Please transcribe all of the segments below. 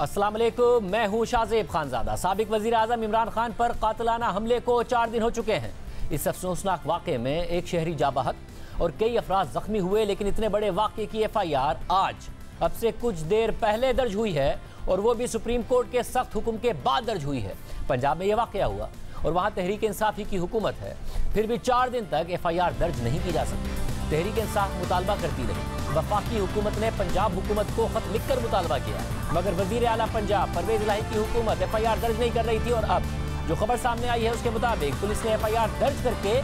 अस्सलाम वालेकुम, मैं हूं शाहजेब खानजादा। साबिक वजीर आजम इमरान खान पर कातिलाना हमले को 4 दिन हो चुके हैं। इस अफसोसनाक वाक़े में एक शहरी जाबाहक और कई अफराद जख्मी हुए, लेकिन इतने बड़े वाक़े की FIR आज अब से कुछ देर पहले दर्ज हुई है, और वो भी सुप्रीम कोर्ट के सख्त हुक्म के बाद दर्ज हुई है। पंजाब में यह वाक़या हुआ और वहाँ तहरीक इंसाफी की हुकूमत है, फिर भी 4 दिन तक FIR दर्ज नहीं की जा सकती। तहरीक इंसाफ मुतालबा करती रही। वफाकी हुकूमत ने पंजाब हुकूमत को खत लिखकर मुतालबा किया, मगर वजीर आला पंजाब परवेज इलाही की हुकूमत FIR दर्ज नहीं कर रही थी। और अब जो खबर सामने आई है उसके मुताबिक पुलिस ने FIR दर्ज करके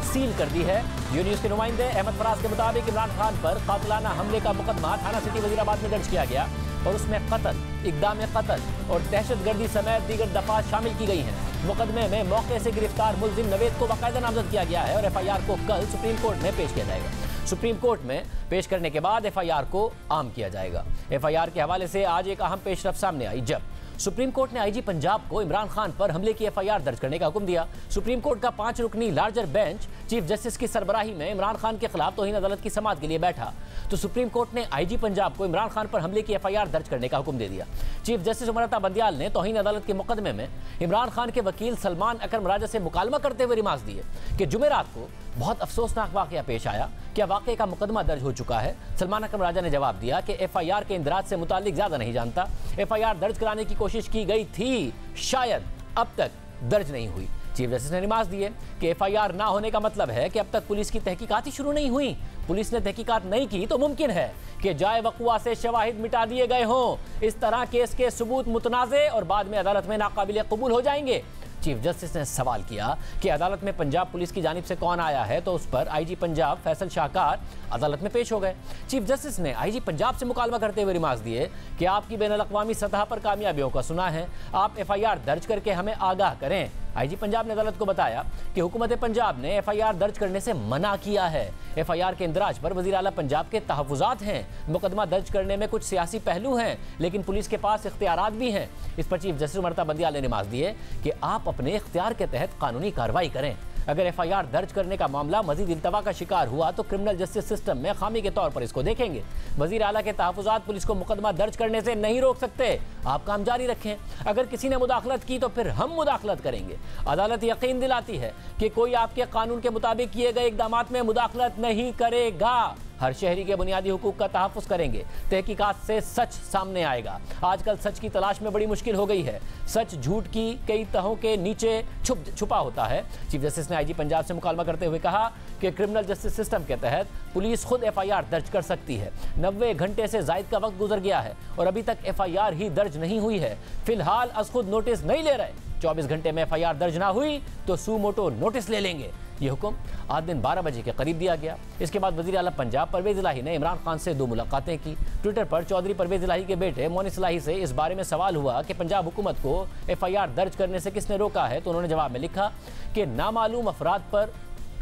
सील कर दी है। जियो न्यूज़ के नुमाइंदे अहमद फराज के मुताबिक इमरान खान पर कातिलाना हमले का मुकदमा थाना सिटी वजीराबाद में दर्ज किया गया और उसमें कत्ल, इक़दाम कत्ल और दहशतगर्दी समेत दीगर दफात शामिल की गई हैं। मुकदमे में मौके से गिरफ्तार मुलजिम नवेद को बाकायदा नामजद किया गया है और FIR को कल सुप्रीम कोर्ट में पेश किया जाएगा। सुप्रीम कोर्ट में पेश करने के बाद FIR को आम किया जाएगा। FIR के हवाले से आज एक अहम पेशरफ सामने आई, जब सुप्रीम कोर्ट ने IG पंजाब को इमरान खान पर हमले की FIR दर्ज करने का हुक्म दिया। सुप्रीम कोर्ट का 5 रुकनी लार्जर बेंच चीफ जस्टिस की सरबराही में इमरान खान के खिलाफ तौहीन अदालत की समाअत के लिए बैठा, तो सुप्रीम कोर्ट ने IG पंजाब को इमरान खान पर हमले की FIR दर्ज करने का हुक्म दे दिया। चीफ जस्टिस उमर बंदियाल ने तौहीन अदालत के मुकदमे में इमरान खान के वकील सलमान अकरम राजा से मुकालमा करते हुए रिमार्क्स दिए कि जुमेरात को बहुत अफसोसनाक वाकया पेश आया, क्या वाकये का मुकदमा दर्ज हो चुका है। सलमान अकरम राजा ने जवाब दिया कि FIR के इंदराज से मुतालिक ज्यादा नहीं जानता। FIR दर्ज कराने की कोशिश की गई थी, शायद अब तक दर्ज नहीं हुई। चीफ जस्टिस ने रिमार्क्स दिए कि FIR ना होने का मतलब है कि अब तक पुलिस की तहकीकात ही शुरू नहीं हुई। पुलिस ने तहकीकात नहीं की तो मुमकिन है कि जाए वक़ुआ से शवाहिद मिटा दिए गए हों। इस तरह केस के सबूत मुतनाज़े और बाद में अदालत में नाकाबिल कबूल हो जाएंगे। चीफ जस्टिस ने सवाल किया कि अदालत में पंजाब पुलिस की जानिब से कौन आया है, तो उस पर IG पंजाब फैसल शाहकार अदालत में पेश हो गए। चीफ जस्टिस ने IG पंजाब से मुकालमा करते हुए रिमार्क्स दिए कि आपकी बैनुल-अक़वामी सतह पर कामयाबियों का सुना है, आप FIR दर्ज करके हमें आगाह करें। IG पंजाब ने अदालत को बताया कि हुकूमत पंजाब ने FIR दर्ज करने से मना किया है। FIR के इंदराज पर वज़ीर आला पंजाब के तहफ़्फ़ुज़ात हैं। मुकदमा दर्ज करने में कुछ सियासी पहलू हैं, लेकिन पुलिस के पास इख्तियारात भी हैं। इस पर चीफ जस्टिस उमर बंदियाल ने रिमार्क्स दिए कि आप अपने इख्तियार के तहत कानूनी कार्रवाई करें। अगर FIR दर्ज करने का मामला मजीद इल्तवा का शिकार हुआ तो क्रिमिनल जस्टिस सिस्टम में खामी के तौर पर इसको देखेंगे। वज़ीर आला के तहफ़्फ़ुज़ात पुलिस को मुकदमा दर्ज करने से नहीं रोक सकते। आप काम जारी रखें। अगर किसी ने मुदाखलत की तो फिर हम मुदाखलत करेंगे। अदालत यकीन दिलाती है कि कोई आपके कानून के मुताबिक किए गए इक़दामात में मुदाखलत नहीं करेगा। हर शहरी के बुनियादी हुकूक का तहफ़्फ़ुज़ करेंगे। तहकीकात से सच सामने आएगा। आजकल सच की तलाश में बड़ी मुश्किल हो गई है। सच झूठ की कई तहों के नीचे छुपा होता है। चीफ जस्टिस ने IG पंजाब से मुकालमा करते हुए कहा कि क्रिमिनल जस्टिस सिस्टम के तहत पुलिस खुद FIR दर्ज कर सकती है। 90 घंटे से ज़ायद का वक्त गुजर गया है और अभी तक FIR ही दर्ज नहीं हुई है। फिलहाल अस खुद नोटिस नहीं ले रहे। 24 घंटे में FIR दर्ज ना हुई तो सू मोटो नोटिस ले लेंगे। ये हुक्म आज दिन 12 बजे के करीब दिया गया। इसके बाद वज़ीर आला पंजाब परवेज इलाही ने इमरान खान से 2 मुलाकातें की। ट्विटर पर चौधरी परवेज इलाही के बेटे मोनिस इलाही से इस बारे में सवाल हुआ कि पंजाब हुकूमत को FIR दर्ज करने से किसने रोका है, तो उन्होंने जवाब में लिखा कि नामालूम अफराद पर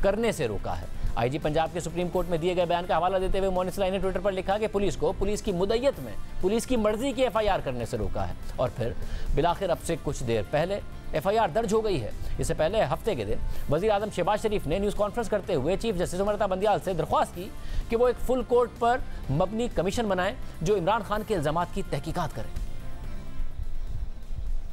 करने से रोका है। IG पंजाब के सुप्रीम कोर्ट में दिए गए बयान का हवाला देते हुए मोनिस इलाही ने ट्विटर पर लिखा कि पुलिस को पुलिस की मुद्दत में पुलिस की मर्जी की FIR करने से रोका है, और फिर बिलाखिर अब से कुछ देर पहले FIR दर्ज हो गई है। इससे पहले हफ्ते के दिन वज़ीर आज़म शहबाज शरीफ ने न्यूज़ कॉन्फ्रेंस करते हुए चीफ जस्टिस उमर बंदियाल से दरख्वास्त की कि वो एक फुल कोर्ट पर मबनी कमीशन बनाएं जो इमरान खान के इल्ज़ामात की तहकीकात करे।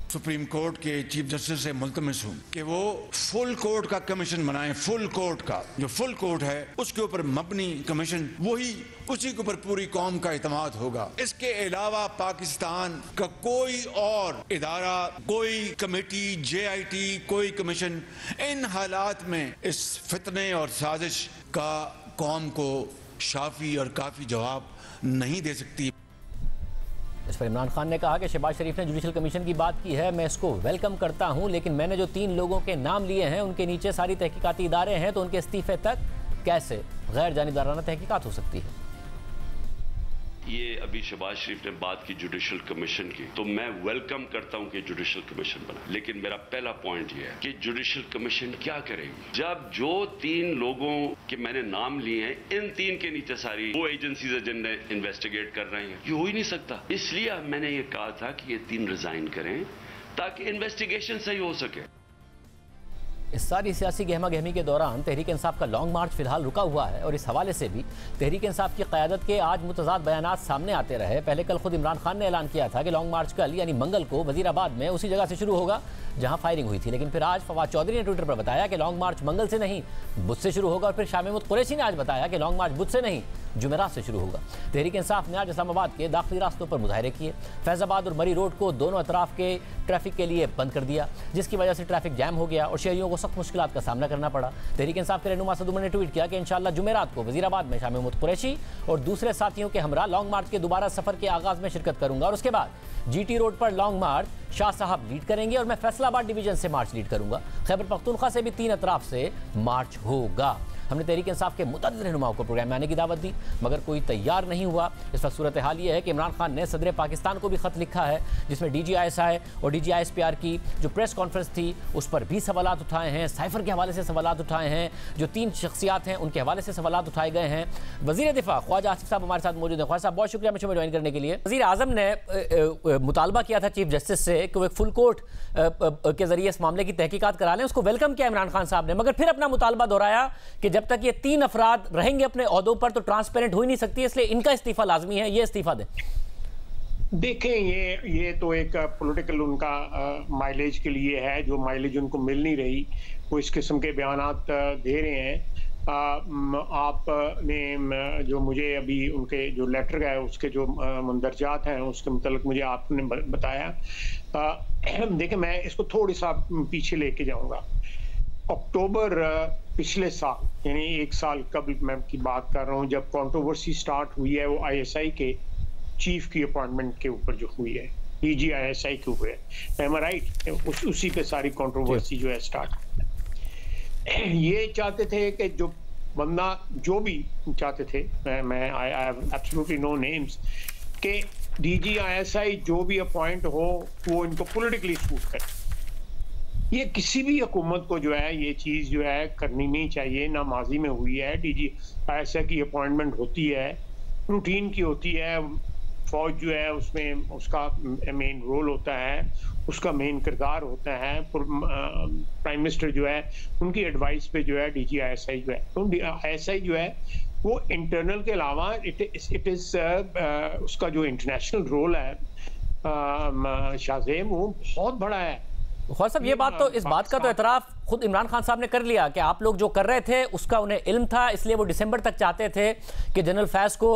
सुप्रीम कोर्ट के चीफ जस्टिस से मुल्तमिस हूँ कि वो फुल कोर्ट का कमीशन बनाएं। फुल कोर्ट का जो फुल कोर्ट है उसके ऊपर मबनी कमीशन, वही उसी के ऊपर पूरी कौम का इत्मीनान होगा। इसके अलावा पाकिस्तान का कोई और इदारा, कोई कमेटी, JIT, कोई कमीशन इन हालात में इस फितने और साजिश का कौम को शाफी और काफी जवाब नहीं दे सकती। इस पर इमरान खान ने कहा कि शहबाज शरीफ ने जुडिशल कमीशन की बात की है, मैं इसको वेलकम करता हूं, लेकिन मैंने जो 3 लोगों के नाम लिए हैं उनके नीचे सारी तहकीकाती इदारे हैं, तो उनके इस्तीफे तक कैसे गैर जानिबदाराना तहकीकात हो सकती है। ये अभी शहबाज शरीफ ने बात की जुडिशल कमीशन की, तो मैं वेलकम करता हूं कि जुडिशल कमीशन बना, लेकिन मेरा पहला पॉइंट ये है कि जुडिशल कमीशन क्या करेगी जब जो 3 लोगों के मैंने नाम लिए हैं, इन 3 के नीचे सारी वो एजेंसीज जिनने इन्वेस्टिगेट कर रही हैं। ये हो ही नहीं सकता। इसलिए मैंने ये कहा था कि ये 3 रिजाइन करें ताकि इन्वेस्टिगेशन सही हो सके। इस सारी सियासी गहमा गहमी के दौरान तहरीक इंसाफ का लॉन्ग मार्च फिलहाल रुका हुआ है और इस हवाले से भी तहरीक इंसाफ की क़यादत के आज मुतज़ाद बयानात सामने आते रहे। पहले कल खुद इमरान खान ने ऐलान किया था कि लॉन्ग मार्च कल यानी मंगल को वजीराबाद में उसी जगह से शुरू होगा जहां फायरिंग हुई थी, लेकिन फिर आज फवाद चौधरी ने ट्विटर पर बताया कि लॉन्ग मार्च मंगल से नहीं बुध से शुरू होगा और फिर शाह महमूद कुरैशी ने आज बताया कि लॉन्ग मार्च बुध से नहीं जुमेरात से शुरू होगा। तहरीक इंसाफ ने आज इस्लामाबाद के दाखिली रास्तों पर मुजाहरे किए। फैज़ाबाद और मरी रोड को दोनों अतराफ के ट्रैफिक के लिए बंद कर दिया, जिसकी वजह से ट्रैफिक जैम हो गया और शहरियों को सख्त मुश्किलात का सामना करना पड़ा। तहरीक इंसाफ के रहनुमा सदुमन ने ट्वीट किया कि इंशाअल्लाह जुमेरात को वजीराबाद में शाह महमूद कुरैशी और दूसरे साथियों के हमरा लॉन्ग मार्च के दोबारा सफर के आगाज में शिरकत करूंगा और उसके बाद GT रोड पर लॉन्ग मार्च शाह साहब लीड करेंगे और मैं फैसलाबाद डिवीजन से मार्च लीड करूंगा। खैबर पख्तूनख्वा से भी 3 अतराफ से मार्च होगा। हमने तहरीक इंसाफ के मुतअद्दिद रहनुमाओं को प्रोग्राम में आने की दावत दी मगर कोई तैयार नहीं हुआ। इस वक्त सूरत हाल ये है कि इमरान खान ने सदर पाकिस्तान को भी खत लिखा है जिसमें DGISI और DGISPR की जो प्रेस कॉन्फ्रेंस थी उस पर भी सवालात उठाए हैं, साइफर के हवाले से सवालात उठाए हैं, जो 3 शख्सियात हैं उनके हवाले से सवालात उठाए गए हैं। वज़ीर दिफा ख्वाजा आसिफ साहब हमारे साथ मौजूद हैं। ख्वाजा साहब बहुत शुक्रिया मुझे ज्वाइन करने के लिए। वज़ीर आज़म ने मुतालबा किया था चीफ जस्टिस से कि वो एक फुल कोर्ट के जरिए इस मामले की तहकीकात करा लें, उसको वेलकम किया इमरान खान साहब ने, मगर फिर अपना मुतालबा दोहराया कि जब तक ये 3 अफराद रहेंगे अपने ओहदों पर तो ट्रांसपेरेंट हो ही नहीं सकती, इसलिए इनका इस्तीफा लाजमी है, ये इस्तीफा दें। देखें ये तो एक पॉलिटिकल उनका माइलेज के लिए है, जो माइलेज उनको मिल नहीं रही वो इस किस्म के बयानात दे रहे हैं। आपने जो मुझे अभी उनके जो लेटर है उसके जो मंदरजात हैं उसके मुतल्लिक मुझे आपने बताया। देखें मैं इसको थोड़ी सा पीछे लेके जाऊंगा। अक्टूबर पिछले साल यानी 1 साल कबल मैं की बात कर रहा हूँ, जब कंट्रोवर्सी स्टार्ट हुई है वो ISI के चीफ की अपॉइंटमेंट के ऊपर जो हुई है, DGISI के ऊपर है, एम आई राइट? उसी पे सारी कंट्रोवर्सी जो है स्टार्ट। ये चाहते थे कि जो बंदा जो भी चाहते थे, मैं I have absolutely no names, कि DGISI जो भी अपॉइंट हो वो इनको पॉलिटिकली सूट करे। ये किसी भी हुकूमत को जो है ये चीज़ जो है करनी नहीं चाहिए, ना माजी में हुई है। DGISI की अपॉइंटमेंट होती है, रूटीन की होती है, फौज जो है उसमें उसका मेन रोल होता है, उसका मेन किरदार होता है। प्राइम मिनिस्टर जो है उनकी एडवाइस पे जो है DGISI जो है, तो ISI जो है वो इंटरनल के अलावा इट इज़ उसका जो इंटरनेशनल रोल है शाहज़ेब वो बहुत बड़ा है। ख्वाजा साहब ये बात तो इस बात का तो एतराफ़ खुद इमरान खान साहब ने कर लिया कि आप लोग जो कर रहे थे उसका उन्हें इल्म था, इसलिए वो दिसंबर तक चाहते थे कि जनरल फैज़ को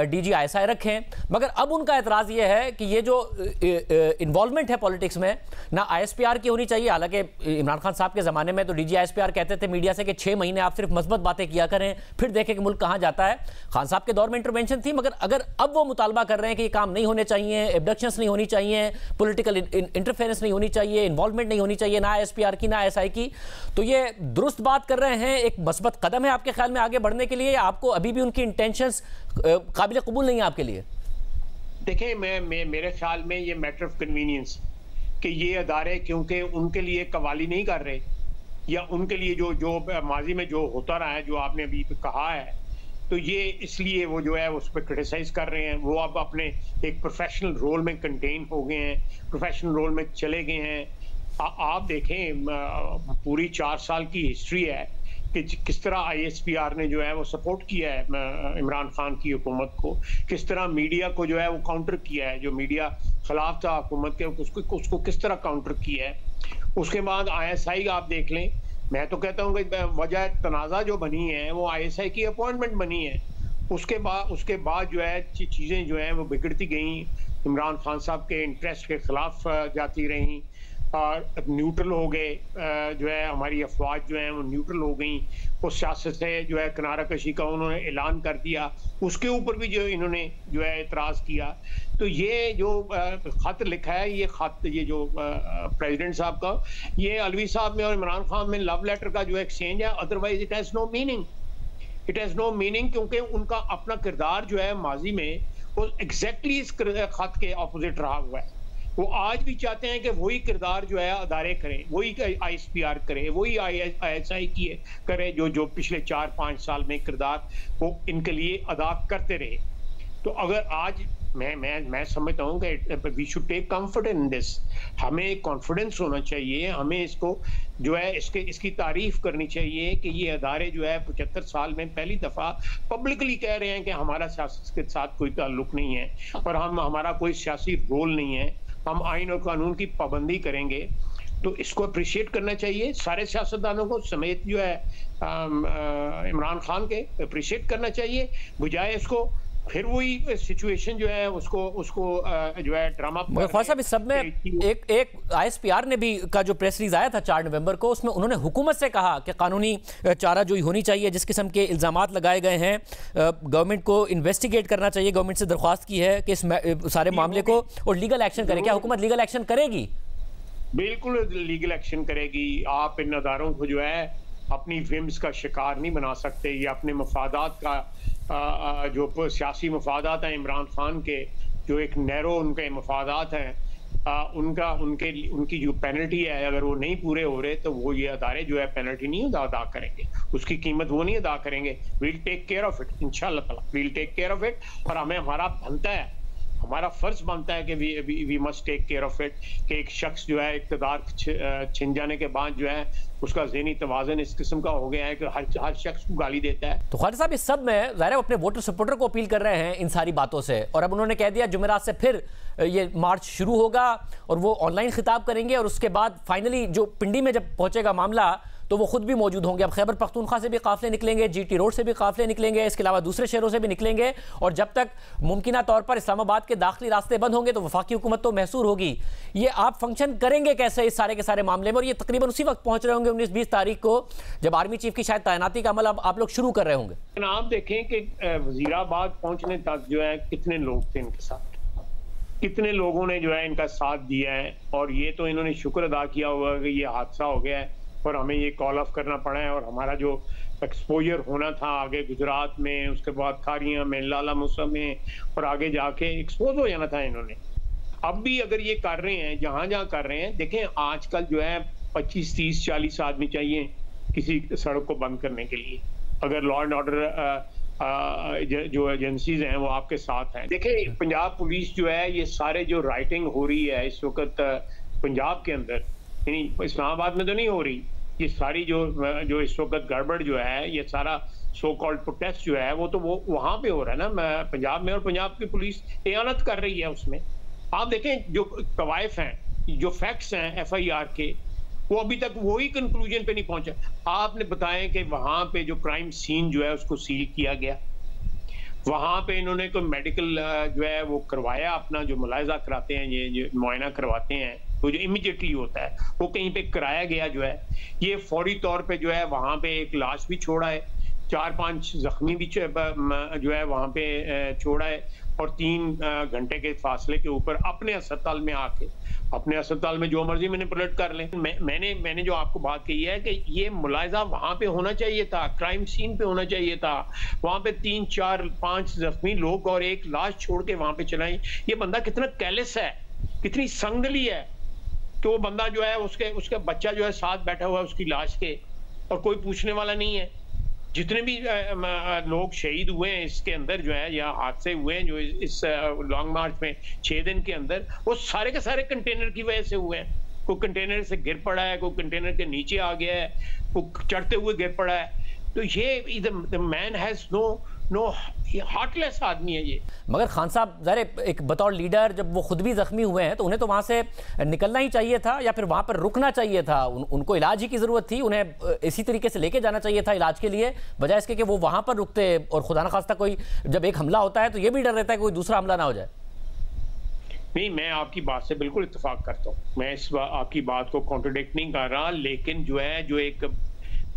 DGISI रखें। मगर अब उनका एतराज़ ये है कि ये जो इन्वॉल्वमेंट है पॉलिटिक्स में ना ISPR की होनी चाहिए। हालांकि इमरान खान साहब के ज़माने में तो DGISPR कहते थे मीडिया से कि 6 महीने आप सिर्फ मस्बत बातें किया करें फिर देखें कि मुल्क कहाँ जाता है। खान साहब के दौर में इंटरवेंशन थी, मगर अगर अब वो मुतालबा कर रहे हैं कि ये काम नहीं होने चाहिए, एबडक्शंस नहीं होनी चाहिए, पॉलिटिकल इंटरफेरेंस नहीं होनी चाहिए, इन्वॉल्वमेंट नहीं होनी चाहिए, ना ISPR की ना ISI की, तो ये दुरुस्त बात कर रहे हैं, एक मस्बत कदम है आपके ख्याल में आगे बढ़ने के लिए? आपको अभी भी उनकी इंटेंशंस काबिल कबूल नहीं है आपके लिए? देखें मेरे ख्याल में ये मैटर ऑफ कन्वीनियंस कि ये अदारे क्योंकि उनके लिए कवाली नहीं कर रहे या उनके लिए जो माजी में जो होता रहा है जो आपने अभी कहा है, तो ये इसलिए वो जो है उस पर क्रिटिसाइज कर रहे हैं। वो अब अपने एक प्रोफेशनल रोल में कंटेन हो गए हैं, प्रोफेशनल रोल में चले गए हैं। आप देखें पूरी 4 साल की हिस्ट्री है कि किस तरह ISPR ने जो है वो सपोर्ट किया है इमरान खान की हुकूमत को, किस तरह मीडिया को जो है वो काउंटर किया है, जो मीडिया खिलाफ था हुकूमत के उसको किस तरह काउंटर किया है। उसके बाद ISI आप देख लें, मैं तो कहता हूँ कि वजह तनाज़ा जो बनी है वो ISI की अपॉइंटमेंट बनी है। उसके बाद जो है चीज़ें जो हैं वो बिगड़ती गई, इमरान खान साहब के इंटरेस्ट के खिलाफ जाती रहीं और न्यूट्रल हो गए, जो है हमारी अफवाज जो है वो न्यूट्रल हो गई, उस सियासत से जो है किनारा कशी का उन्होंने ऐलान कर दिया, उसके ऊपर भी जो इन्होंने जो है एतराज़ किया। तो ये जो खत लिखा है, ये जो प्रेसिडेंट साहब का, ये अलवी साहब में और इमरान खान में लव लेटर का जो एक्सचेंज है, otherwise it has no meaning, it has no meaning, क्योंकि उनका अपना किरदार जो है माजी में वो एग्जैक्टली इस खत के ऑपोजिट रहा हुआ है। वो आज भी चाहते हैं कि वही किरदार जो है अदारे करें, वही ISPR करे, वही ISI की करे जो पिछले 4-5 साल में किरदार वो इनके लिए अदा करते रहे। तो अगर आज मैं समझता हूँ कि we should take comfort in this. हमें कॉन्फिडेंस होना चाहिए, हमें इसको जो है इसकी तारीफ करनी चाहिए कि ये अदारे जो है 75 साल में पहली दफा पब्लिकली कह रहे हैं कि हमारा सियासत के साथ कोई ताल्लुक नहीं है और हमारा कोई सियासी रोल नहीं है, हम आइन और कानून की पाबंदी करेंगे। तो इसको अप्रिशिएट करना चाहिए सारे सियासतदानों को समेत जो है इमरान खान के अप्रिशिएट करना चाहिए, बजाय इसको फिर वही सिचुएशन जो है उसको जो है ड्रामा। ख्वाजा साहब, इस सब में एक ISPR ने भी का जो प्रेस रिलीज आया था 4 नवंबर को, उसमें उन्होंने हुकूमत से कहा कि कानूनी चाराजोई होनी चाहिए, जिस किस्म के इल्जामात लगाए गए हैं गवर्नमेंट को इन्वेस्टिगेट करना चाहिए। गवर्नमेंट से दरख्वास्त की है कि इस सारे मामले को और लीगल एक्शन करे। क्या हुकूमत लीगल एक्शन करेगी? बिल्कुल लीगल एक्शन करेगी। आप इन अदारों को जो है अपनी विम्स का शिकार नहीं बना सकते, या अपने मफादात का जो सियासी मफादात हैं इमरान खान के, जो एक नैरो उनके मफादात हैं, उनकी जो पेनल्टी है अगर वो नहीं पूरे हो रहे तो वो ये अदारे जो है पेनल्टी नहीं अदा करेंगे, उसकी कीमत वो नहीं अदा करेंगे। We'll take care of it, इंशाल्लाह ताला we'll take care of it. और हमें हमारा बनता है, हमारा फर्ज बनता है कि we must take care of it कि एक शख्स जो है इक़्तिदार छिन जाने के बाद जो है उसका ज़हनी तवाज़ुन इस किस्म का हो गया है कि हर शख्स को गाली देता है। तो ख्वाजा साहब, इस सब में ज़ाहिर है अपने वोटर सपोर्टर को अपील कर रहे हैं इन सारी बातों से, और अब उन्होंने कह दिया जुमेरात से फिर ये मार्च शुरू होगा और वो ऑनलाइन खिताब करेंगे, और उसके बाद फाइनली जो पिंडी में जब पहुंचेगा मामला तो वो खुद भी मौजूद होंगे। अब खैबर पख्तूनख्वा से भी काफिले निकलेंगे, GT रोड से भी काफिले निकलेंगे, इसके अलावा दूसरे शहरों से भी निकलेंगे, और जब तक मुमकिना तौर पर इस्लामाबाद के दाखिली रास्ते बंद होंगे तो वफाकी हुकूमत तो महसूर होगी। ये आप फंक्शन करेंगे कैसे इस सारे के सारे मामले में? और ये तकरीबन उसी वक्त पहुंच रहे होंगे 19-20 तारीख को, जब आर्मी चीफ की शायद तैनाती का अमल आप लोग शुरू कर रहे होंगे। आप देखें कि वजीराबाद पहुंचने तक जो है कितने लोग थे इनके साथ, कितने लोगों ने जो है इनका साथ दिया है, और ये तो इन्होंने शुक्र अदा किया हुआ कि ये हादसा हो गया है और हमें ये कॉल ऑफ करना पड़ा है, और हमारा जो एक्सपोजर होना था आगे गुजरात में, उसके बाद खारियां में, लाला मूसा में, और आगे जाके एक्सपोज हो जाना था इन्होंने। अब भी अगर ये कर रहे हैं, जहां जहां कर रहे हैं, देखें आजकल जो है 25, 30, 40 आदमी चाहिए किसी सड़क को बंद करने के लिए, अगर लॉ एंड ऑर्डर जो एजेंसीज हैं वो आपके साथ हैं। देखें पंजाब पुलिस जो है, ये सारे जो राइटिंग हो रही है इस वक्त पंजाब के अंदर, इस्लामाबाद में तो नहीं हो रही, ये सारी जो इस वक्त गड़बड़ जो है, ये सारा सो कॉल्ड प्रोटेस्ट जो है वो तो वो वहां पे हो रहा है ना पंजाब में, और पंजाब की पुलिस एयानत कर रही है उसमें। आप देखें जो कवायफ हैं, जो फैक्ट्स हैं FIR के, वो अभी तक वही कंक्लूजन पे नहीं पहुंचा। आपने बताया कि वहां पे जो क्राइम सीन जो है उसको सील किया गया, वहां पे इन्होंने कोई मेडिकल जो है वो करवाया, अपना जो मुलायजा कराते हैं, ये जो मुआयना करवाते हैं, वो जो इमीडिएटली होता है वो कहीं पे कराया गया जो है, ये फौरी तौर पे जो है वहां पे एक लाश भी छोड़ा है, 4-5 जख्मी भी जो है वहां पे छोड़ा है, और 3 घंटे के फासले के ऊपर अपने अस्पताल में आके अपने अस्पताल में जो मर्जी मैनिपुलेट कर लें। मैंने जो आपको बात कही है कि ये मुलायजा वहां पे होना चाहिए था, क्राइम सीन पे होना चाहिए था, वहां पे 3, 4, 5 जख्मी लोग और एक लाश छोड़ के वहां पे चलाएं। ये बंदा कितना कैलेस है, कितनी संगली है, तो वो बंदा जो है उसके बच्चा जो है साथ बैठा हुआ है उसकी लाश के, और कोई पूछने वाला नहीं है। जितने भी लोग शहीद हुए हैं इसके अंदर जो है, या हादसे हुए हैं जो इस लॉन्ग मार्च में 6 दिन के अंदर, वो सारे के सारे कंटेनर की वजह से हुए हैं। कोई कंटेनर से गिर पड़ा है, कोई कंटेनर के नीचे आ गया है, कोई चढ़ते हुए गिर पड़ा है। तो ये the man has no heartless आदमी है ये। मगर खान साहब, ज़ाहिर एक बतौर लीडर जब वो खुद भी जख्मी हुए हैं तो उन्हें तो वहाँ से निकलना ही चाहिए था, या फिर वहाँ पर रुकना चाहिए था? उनको इलाज ही की ज़रूरत थी, उन्हें इसी तरीके से लेके जाना चाहिए था इलाज के लिए, बजाय इसके कि वो वहाँ पर रुकते, और खुदा न खास्ता कोई जब एक हमला होता है तो ये भी डर रहता है कि कोई दूसरा हमला ना हो जाए। नहीं, मैं आपकी बात से बिल्कुल इत्तेफाक करता हूँ, मैं इस आपकी बात को कॉन्ट्रडिक्ट नहीं कर रहा, लेकिन जो है जो एक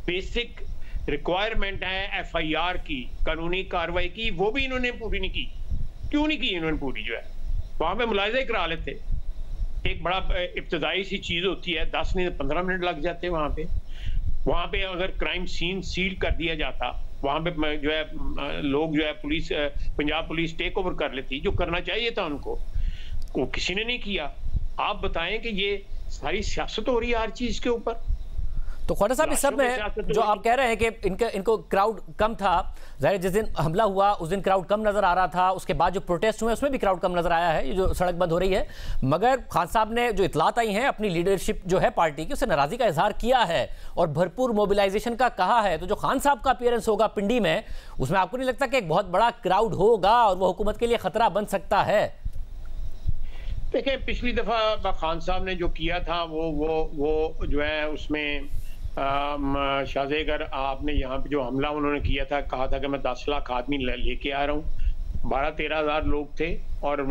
बेसिक रिक्वायरमेंट है FIR की, कानूनी कार्रवाई की, वो भी इन्होंने पूरी नहीं की। क्यों नहीं की इन्होंने पूरी? जो है वहां पे मुलायजा ही करा लेते, एक बड़ा इब्तदाई सी चीज होती है, 10 नहीं 15 मिनट लग जाते वहां पे अगर क्राइम सीन सील कर दिया जाता, वहां पे जो है लोग जो है police, Punjab police take over कर लेती, जो करना चाहिए था उनको, वो किसी ने नहीं किया। आप बताएं कि ये सारी सियासत हो रही है हर चीज के ऊपर। तो ख्वाजा साहब इस सब में जो आप कह रहे हैं कि इनको क्राउड कम था, ज़ाहिर जिस दिन हमला हुआ उस दिन क्राउड कम नजर आ रहा था, उसके बाद जो प्रोटेस्ट हुए उसमें भी क्राउड कम नजर आया है, ये जो सड़क बंद हो रही है, मगर खान साहब ने जो इतलात आई हैं अपनी लीडरशिप जो है पार्टी की, उससे नाराजगी का इजहार किया है और भरपूर मोबिलाइजेशन का कहा है। तो जो खान साहब का अपीयरेंस होगा पिंडी में, उसमें आपको नहीं लगता कि एक बहुत बड़ा क्राउड होगा और वो हुकूमत के लिए खतरा बन सकता है? देखिए, पिछली दफा खान साहब ने जो किया था वो जो है उसमें शाहजेगर आपने यहाँ पे जो हमला उन्होंने किया था, कहा था कि मैं 10 लाख आदमी लेके आ रहा हूँ, 12-13 हज़ार लोग थे और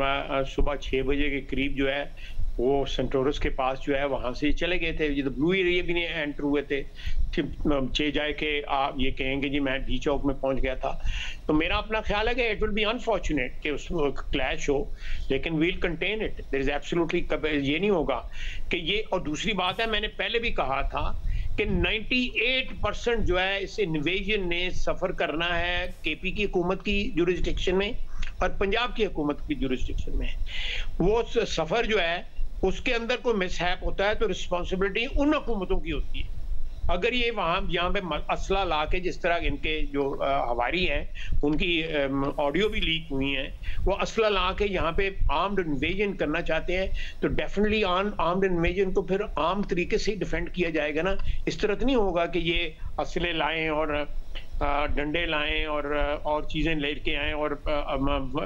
सुबह 6 बजे के करीब जो है वो सेंटोरस के पास जो है वहां से चले गए थे। ये तो ब्लू एरिया भी नहीं एंटर हुए थे, चे जाए के आप ये कहेंगे जी मैं डी चौक में पहुंच गया था। तो मेरा अपना ख्याल है कि इट विल बी अनफॉर्चुनेट कि उसमें क्लैश हो, लेकिन we'll contain it. There is absolutely ये नहीं होगा कि ये। और दूसरी बात है, मैंने पहले भी कहा था कि 98% जो है इस इन्वेजन ने सफर करना है केपी की हुकूमत की जुरिस्डिक्शन में और पंजाब की हुकूमत की जुरिस्डिक्शन में। वो सफर जो है उसके अंदर कोई मिसहैप होता है तो रिस्पॉन्सिबिलिटी उन हुकूमतों की होती है। अगर ये यहाँ पे असला ला के, जिस तरह इनके जो हवारी हैं उनकी ऑडियो भी लीक हुई हैं, वो असला ला के यहाँ पे आर्म्ड इन्वेजन करना चाहते हैं, तो डेफिनेटली आर्म्ड इन्वेजन को फिर आर्म तरीके से डिफेंड किया जाएगा ना। इस तरह तो नहीं होगा कि ये असले लाएं और डंडे लाएं और चीजें लेके आएं और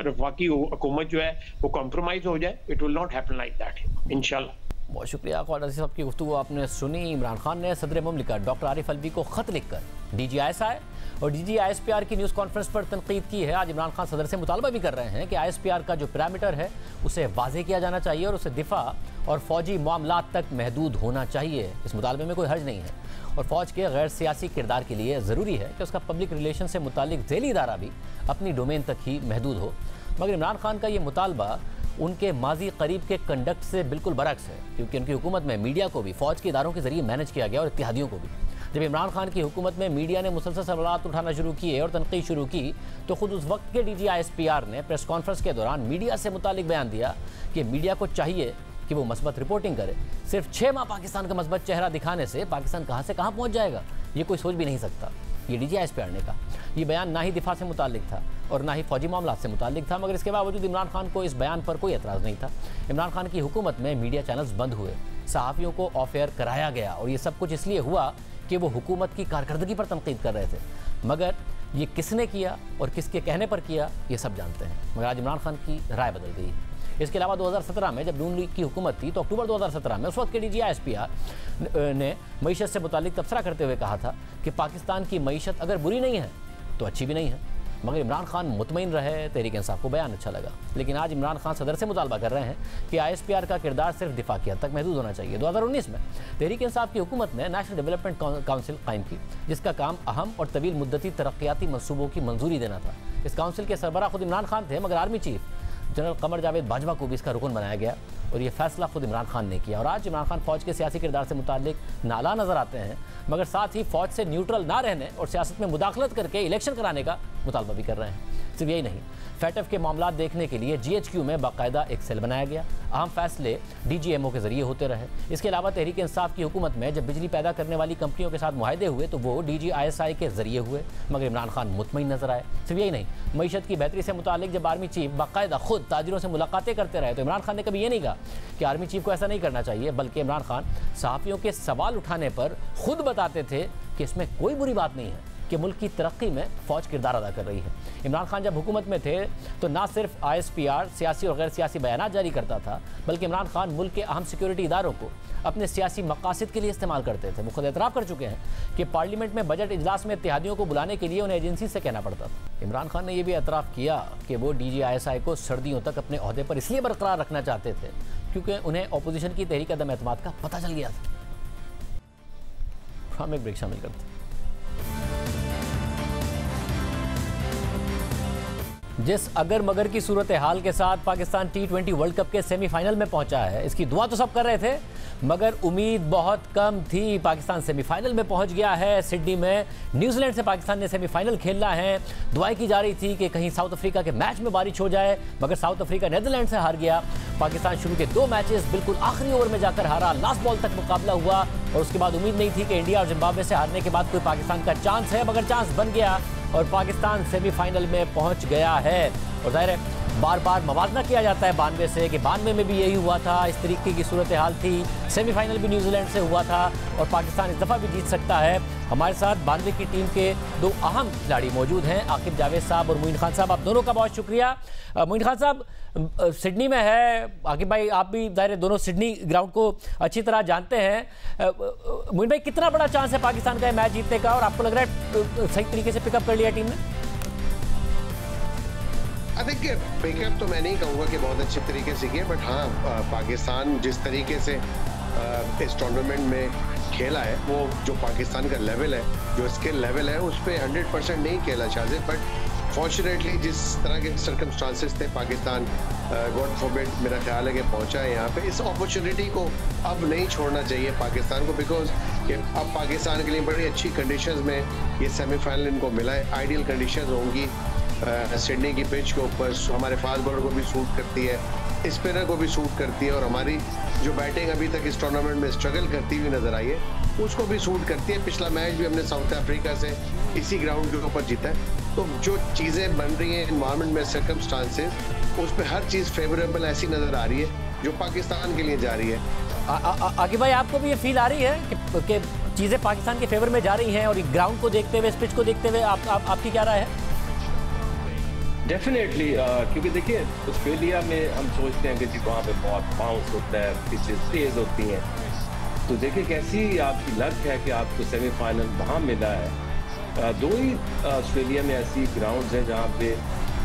वफाकी हुकूमत जो है वो कॉम्प्रोमाइज हो जाए। It will not happen like that इंशाल्लाह। बहुत शुक्रिया ख्वाजा साहब की गुफ्तगू आपने सुनी। इमरान खान ने सदर मुमलिकत डॉक्टर आरिफ अलवी को खत लिखकर DGISI और DGISPR की न्यूज़ कॉन्फ्रेंस पर तनकीद की है। आज इमरान खान सदर से मुतालबा भी कर रहे हैं कि ISPR का जो पैरामीटर है उसे वाज़ेह किया जाना चाहिए और उसे दिफा और फौजी मामलात तक महदूद होना चाहिए। इस मुतालबे में कोई हर्ज नहीं है और फौज के गैर सियासी किरदार के लिए ज़रूरी है कि उसका पब्लिक रिलेशन से मुतालिक झेली इदारा भी अपनी डोमेन तक ही महदूद हो। मगर इमरान खान का ये मुतालबा उनके माजी करीब के कंडक्ट से बिल्कुल बरक्स है, क्योंकि उनकी हुकूमत में मीडिया को भी फौज के इदारों के जरिए मैनेज किया गया और इत्तेहादियों को भी। जब इमरान खान की हुकूमत में मीडिया ने मुसलसल सवालात उठाना शुरू किए और तनकीद शुरू की, तो खुद उस वक्त के DGISPR ने प्रेस कॉन्फ्रेंस के दौरान मीडिया से मुतालिक बयान दिया कि मीडिया को चाहिए कि वो मस्बत रिपोर्टिंग करे। सिर्फ 6 माह पाकिस्तान का मस्बत चेहरा दिखाने से पाकिस्तान कहाँ से कहाँ पहुँच जाएगा, ये कोई सोच भी नहीं सकता। ये DGISPR ने कहा। ये बयान ना ही दिफा से मुतालिक था और ना ही फौजी मामला से मुतालिक था, मगर इसके बावजूद इमरान खान को इस बयान पर कोई एतराज़ नहीं था। इमरान खान की हुकूमत में मीडिया चैनल्स बंद हुए, सहाफ़ियों को ऑफ एयर कराया गया और ये सब कुछ इसलिए हुआ कि वो हुकूमत की कारकर्दगी पर तनकीद कर रहे थे। मगर ये किसने किया और किसके कहने पर किया, ये सब जानते हैं। मगर आज इमरान खान की राय बदल गई। इसके अलावा 2017 में जब नून लीग की हुकूमत थी, तो अक्टूबर 2017 में उस वक्त के DGISPR ने मईशत से मुतालिक तबसरा करते हुए कहा था कि पाकिस्तान की मईशत अगर बुरी नहीं है तो अच्छी भी नहीं है। मगर इमरान खान मुतमईन रहे, तहरीक इंसाफ को बयान अच्छा लगा। लेकिन आज इमरान खान सदर से मुतालबा कर रहे हैं कि ISPR का किरदार सिर्फ दिफा की हद तक महदूद होना चाहिए। 2019 में तहरीक इंसाफ की हुकूमत ने नेशनल डेवलपमेंट काउंसिल कायम की, जिसका काम अहम और तवील मुद्दती तरक्याती मनसूबों की मंजूरी देना था। इस काउंसिल के सरबराह खुद इमरान खान थे, मगर army chief general Qamar Javed Bajwa को भी इसका रुकन बनाया गया और ये फैसला खुद इमरान खान ने किया। और आज इमरान खान फौज के सियासी किरदार से मुतालिक नाला नजर आते हैं, मगर साथ ही फौज से न्यूट्रल ना रहने और सियासत में मुदाखलत करके इलेक्शन कराने का मुतालबा भी कर रहे हैं। सिर्फ यही नहीं, फैटफ के मामला देखने के लिए GHQ में बाकायदा एक सेल बनाया गया। अहम फैसले DGMO के जरिए होते रहे। इसके अलावा तहरीक इंसाफ की हुकूमत में जब बिजली पैदा करने वाली कंपनियों के साथ मुआहदे हुए तो वो DGISI के जरिए हुए, मगर इमरान खान मुतमईन नजर आए। सिर्फ यही नहीं, मईशत की बेहतरी से मुतालिक जब आर्मी चीफ बाकायदा खुद ताजिरों से मुलाकातें करते रहे, तो इमरान खान ने कभी ये नहीं कहा कि आर्मी चीफ को ऐसा नहीं करना चाहिए, बल्कि इमरान खान सहाफ़ियों के सवाल उठाने पर खुद बताते थे कि इसमें कोई बुरी बात नहीं है कि मुल्क की तरक्की में फ़ौज किरदार अदा कर रही है। इमरान खान जब हुकूमत में थे तो ना सिर्फ ISPR सियासी और गैर सियासी बयानात जारी करता था, बल्कि इमरान खान मुल्क के अहम सिक्योरिटी इदारों को अपने सियासी मकासद के लिए इस्तेमाल करते थे। वो खुद एतराफ़ कर चुके हैं कि पार्लियामेंट में बजट इजलास में इत्तेहादियों को बुलाने के लिए उन्हें एजेंसी से कहना पड़ता था। इमरान खान ने यह भी एतराफ़ किया कि वो DGISI को सर्दियों तक अपने ओहदे पर इसलिए बरकरार रखना चाहते थे क्योंकि उन्हें अपोजिशन की तहरीक अदम एतमाद का पता चल गया था। हम एक ब्रेक शामिल करते हैं। जिस अगर मगर की सूरत हाल के साथ पाकिस्तान T20 वर्ल्ड कप के सेमीफाइनल में पहुंचा है, इसकी दुआ तो सब कर रहे थे, मगर उम्मीद बहुत कम थी। पाकिस्तान सेमीफाइनल में पहुंच गया है। सिडनी में न्यूजीलैंड से पाकिस्तान ने सेमीफाइनल खेलना है। दुआएं की जा रही थी कि कहीं साउथ अफ्रीका के मैच में बारिश हो जाए, मगर साउथ अफ्रीका नीदरलैंड से हार गया। पाकिस्तान शुरू के 2 मैचेस बिल्कुल आखिरी ओवर में जाकर हारा। लास्ट बॉल तक मुकाबला हुआ और उसके बाद उम्मीद नहीं थी कि इंडिया और जिम्बाब्वे से हारने के बाद कोई पाकिस्तान का चांस है, मगर चांस बन गया और पाकिस्तान सेमीफाइनल में पहुंच गया है। और जाहिर है बार बार मवाजना किया जाता है 92 से कि 92 में भी यही हुआ था, इस तरीके की सूरत हाल थी। सेमीफाइनल भी न्यूजीलैंड से हुआ था और पाकिस्तान इस दफ़ा भी जीत सकता है। हमारे साथ 92 की टीम के 2 अहम खिलाड़ी मौजूद हैं, आकिब जावेद साहब और मोइन खान साहब। आप दोनों का बहुत शुक्रिया। मोइन खान साहब सिडनी में है, आकिब भाई आप भी जाहिर दोनों सिडनी ग्राउंड को अच्छी तरह जानते हैं। मोइन भाई कितना बड़ा चांस है पाकिस्तान का मैच जीतने का, और आपको लग रहा है सही तरीके से पिकअप कर लिया टीम ने? आई थिंक पिकअप तो मैं नहीं कहूँगा कि बहुत अच्छे तरीके से किया, बट हाँ पाकिस्तान जिस तरीके से इस टूर्नामेंट में खेला है, वो जो पाकिस्तान का लेवल है, जो स्किल लेवल है, उस पर 100% नहीं खेला शायद, बट फॉर्चुनेटली जिस तरह के सर्कमस्टांसेस थे, पाकिस्तान गॉड फॉरबिड मेरा ख्याल है कि पहुंचा है यहाँ पे। इस अपॉर्चुनिटी को अब नहीं छोड़ना चाहिए पाकिस्तान को, बिकॉज अब पाकिस्तान के लिए बड़ी अच्छी कंडीशंस में ये सेमीफाइनल इनको मिला है। आइडियल कंडीशंस होंगी सिडनी की पिच के ऊपर, हमारे फास्ट बॉलर को भी सूट करती है, स्पिनर को भी सूट करती है, और हमारी जो बैटिंग अभी तक इस टूर्नामेंट में स्ट्रगल करती हुई नजर आई है उसको भी सूट करती है। पिछला मैच भी हमने साउथ अफ्रीका से इसी ग्राउंड के ऊपर जीता है। तो जो चीज़ें बन रही हैं इन्वायरमेंट में, सर्कमस्टांसेस, उस पर हर चीज़ फेवरेबल ऐसी नज़र आ रही है जो पाकिस्तान के लिए जा रही है। आकिब भाई आपको भी ये फील आ रही है कि चीज़ें पाकिस्तान के फेवर में जा रही हैं, और ग्राउंड को देखते हुए, इस पिच को देखते हुए आपकी क्या राय है? डेफिनेटली क्योंकि देखिए ऑस्ट्रेलिया में हम सोचते हैं कि जी वहाँ पे बहुत बाउंस होता है, पिचेस तेज होती हैं, तो देखिए कैसी आपकी लक है कि आपको सेमीफाइनल वहाँ मिला है। 2 ही ऑस्ट्रेलिया में ऐसी ग्राउंड्स हैं जहाँ पे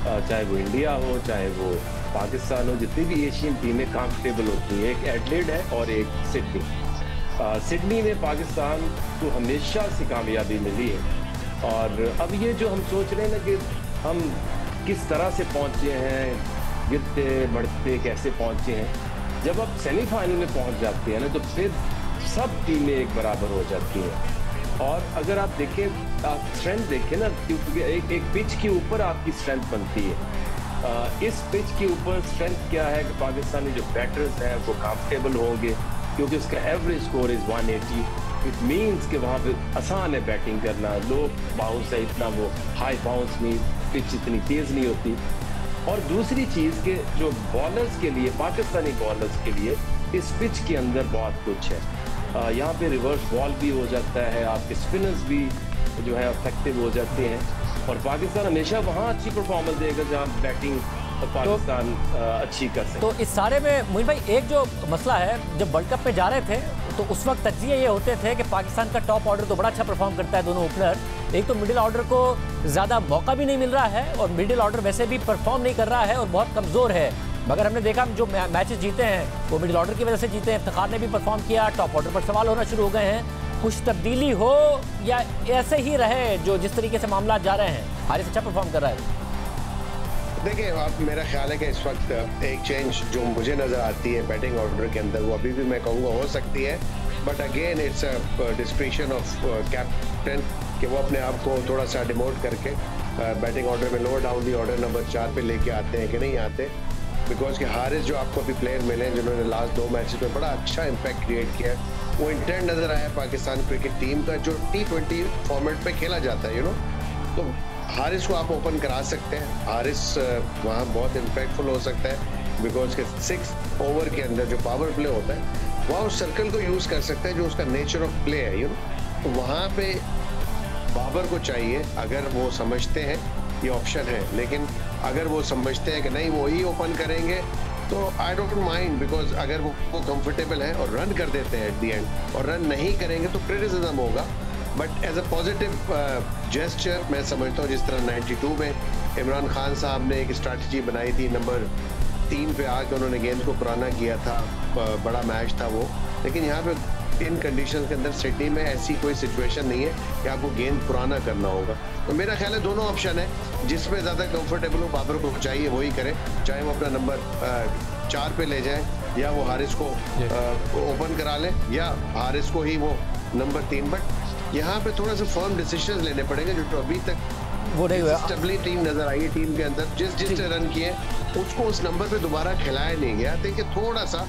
चाहे वो इंडिया हो चाहे वो पाकिस्तान हो, जितनी भी एशियन टीमें कंफर्टेबल होती हैं, एक एडलेड है और एक सिडनी। सिडनी में पाकिस्तान को हमेशा से कामयाबी मिली है, और अब ये जो हम सोच रहे हैं ना कि हम किस तरह से पहुंचे हैं, गिरते बढ़ते कैसे पहुंचे हैं, जब आप सेमीफाइनल में पहुंच जाते हैं ना तो फिर सब टीमें एक बराबर हो जाती हैं। और अगर आप देखें, आप स्ट्रेंथ देखें ना, क्योंकि एक पिच के ऊपर आपकी स्ट्रेंथ बनती है। इस पिच के ऊपर स्ट्रेंथ क्या है कि पाकिस्तानी जो बैटर्स हैं वो कंफर्टेबल होंगे, क्योंकि उसका average score is 180। It means कि वहाँ पे आसान है बैटिंग करना, लो बाउंस है, इतना वो हाई बाउंस नहीं, पिच इतनी तेज़ नहीं होती। और दूसरी चीज़ कि जो बॉलर्स के लिए, पाकिस्तानी बॉलर्स के लिए इस पिच के अंदर बहुत कुछ है। यहाँ पे रिवर्स बॉल भी हो जाता है, आपके स्पिनर्स भी जो है इफेक्टिव हो जाते हैं, और पाकिस्तान हमेशा वहाँ अच्छी परफॉर्मेंस देगा जहाँ बैटिंग पाकिस्तान अच्छी कर सके। तो इस सारे में मोइन भाई एक जो मसला है, जब वर्ल्ड कप में जा रहे थे तो उस वक्त तज्जिए ये होते थे कि पाकिस्तान का टॉप ऑर्डर तो बड़ा अच्छा परफॉर्म करता है, दोनों ओपनर, एक तो मिडिल ऑर्डर को ज़्यादा मौका भी नहीं मिल रहा है, और मिडिल ऑर्डर वैसे भी परफॉर्म नहीं कर रहा है और बहुत कमज़ोर है। मगर हमने देखा जो मैचेस जीते हैं वो मिडिल ऑर्डर की वजह से जीते हैं। इफ्तिखार ने भी परफॉर्म किया, टॉप ऑर्डर पर सवाल होना शुरू हो गए हैं। कुछ तब्दीली हो या ऐसे ही रहे जो जिस तरीके से मामला जा रहे हैं? हारिस अच्छा परफॉर्म कर रहा है। देखिए, अब मेरा ख्याल है कि इस वक्त एक चेंज जो मुझे नज़र आती है बैटिंग ऑर्डर के अंदर, वो अभी भी मैं कहूँगा हो सकती है, but again it's a discretion of captain कि वो अपने आप को थोड़ा सा डिमोट करके बैटिंग ऑर्डर में lower down the order number 4 पे लेके आते हैं कि नहीं आते। बिकॉज कि हारिस जो आपको अभी प्लेयर मिले जिन्होंने लास्ट 2 मैचेस में बड़ा अच्छा इम्पैक्ट क्रिएट किया, वो इंटेंट नज़र आया पाकिस्तान क्रिकेट टीम का जो T20 फॉर्मेट पे खेला जाता है, तो हारिस को आप ओपन करा सकते हैं। हारिस वहाँ बहुत इम्पैक्टफुल हो सकता है, बिकॉज के 6 ओवर के अंदर जो पावर प्ले होता है वहाँ उस सर्कल को यूज़ कर सकता है जो उसका नेचर ऑफ प्ले है, तो वहाँ पे बाबर को चाहिए, अगर वो समझते हैं ये ऑप्शन है, लेकिन अगर वो समझते हैं कि नहीं वो ही ओपन करेंगे तो आई डोंट माइंड, बिकॉज अगर वो कंफर्टेबल है और रन कर देते हैं एट दी एंड, और रन नहीं करेंगे तो क्रिटिसिज्म होगा, but as a positive gesture मैं समझता हूँ। जिस तरह 92 में इमरान खान साहब ने एक स्ट्रैटेजी बनाई थी, नंबर 3 पे आके उन्होंने गेंद को पुराना किया था, बड़ा मैच था वो, लेकिन यहाँ पे इन कंडीशन के अंदर सिडनी में ऐसी कोई सिचुएशन नहीं है कि आपको गेंद पुराना करना होगा। तो मेरा ख्याल है दोनों ऑप्शन है, जिसमें ज़्यादा कंफर्टेबल हो बाबर को चाहिए वही करे, चाहे वो अपना नंबर 4 पे ले जाए या वो हारिस को ओपन करा ले या हारिस को ही वो नंबर 3। बट यहाँ पे थोड़ा सा फर्म डिसीजन लेने पड़ेंगे जो अभी तक वो नहीं हुआ। स्टेबली टीम नजर आई है, टीम के अंदर जिस रन किए उसको उस नंबर पे दोबारा खिलाया नहीं गया। देखिए थोड़ा सा